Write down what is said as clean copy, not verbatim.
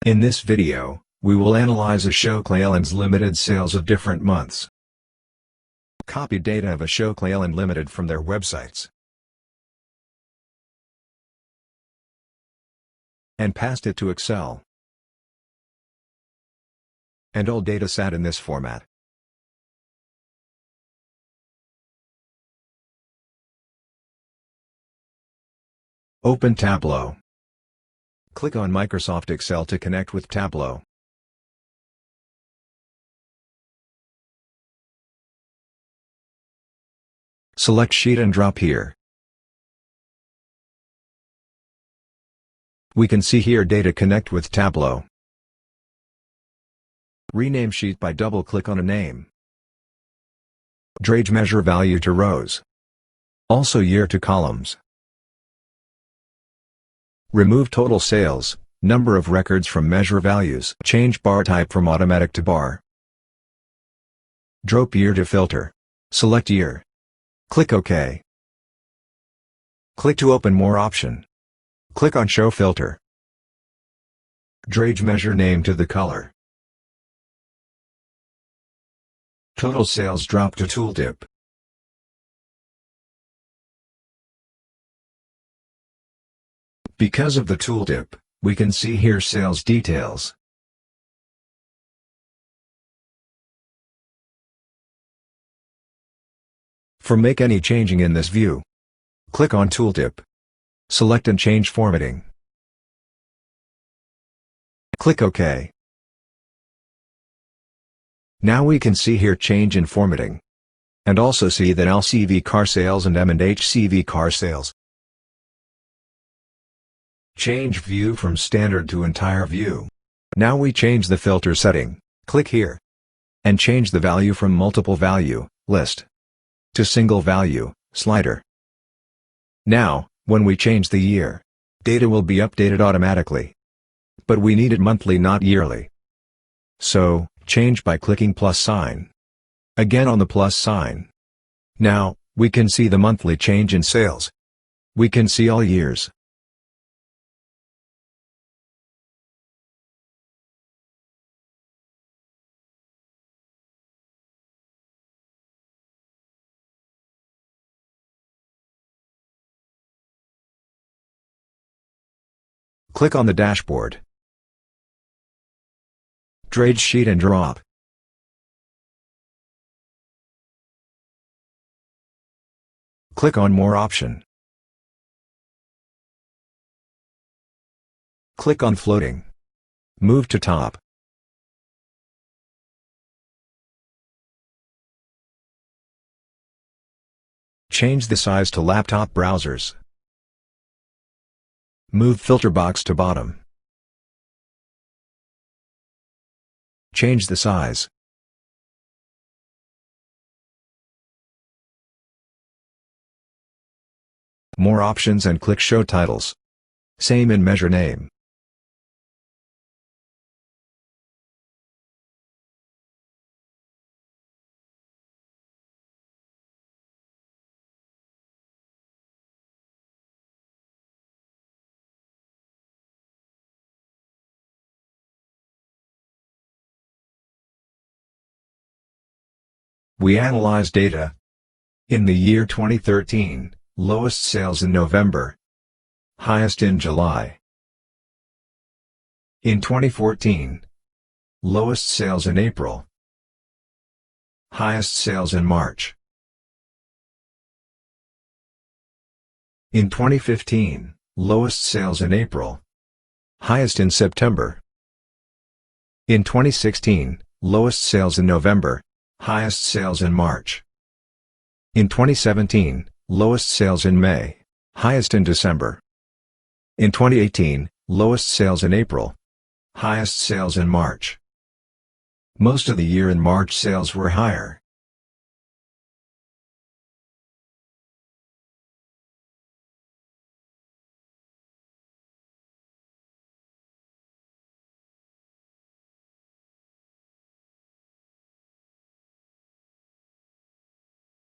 In this video, we will analyze Ashok Leyland's limited sales of different months. Copy data of Ashok Leyland Limited from their websites and passed it to Excel. And all data sat in this format. Open Tableau. Click on Microsoft Excel to connect with Tableau. Select Sheet and drop here. We can see here data connect with Tableau. Rename sheet by double-click on a name. Drage measure value to rows. Also year to columns. Remove total sales, number of records from measure values. Change bar type from automatic to bar. Drop year to filter. Select year. Click OK. Click to open more option. Click on Show Filter. Drage measure name to the color. Total sales drop to tooltip. Because of the tooltip, we can see here sales details. For make any changing in this view, click on Tooltip. Select and change formatting. Click OK. Now we can see here change in formatting. And also see that LCV car sales and M&HCV car sales. Change view from standard to entire view. Now we change the filter setting, click here. And change the value from multiple value, list, to single value, slider. Now, when we change the year, data will be updated automatically. But we need it monthly, not yearly. So, change by clicking plus sign. Again on the plus sign. Now, we can see the monthly change in sales. We can see all years. Click on the dashboard. Drage sheet and drop. Click on More option. Click on Floating. Move to top. Change the size to laptop browsers. Move filter box to bottom. Change the size. More options and click Show Titles. Same in measure name. We analyze data. In the year 2013, lowest sales in November. Highest in July. In 2014, lowest sales in April. Highest sales in March. In 2015, lowest sales in April. Highest in September. In 2016, lowest sales in November. Highest sales in March. In 2017, lowest sales in May, highest in December. In 2018, lowest sales in April, highest sales in March. Most of the year in March sales were higher.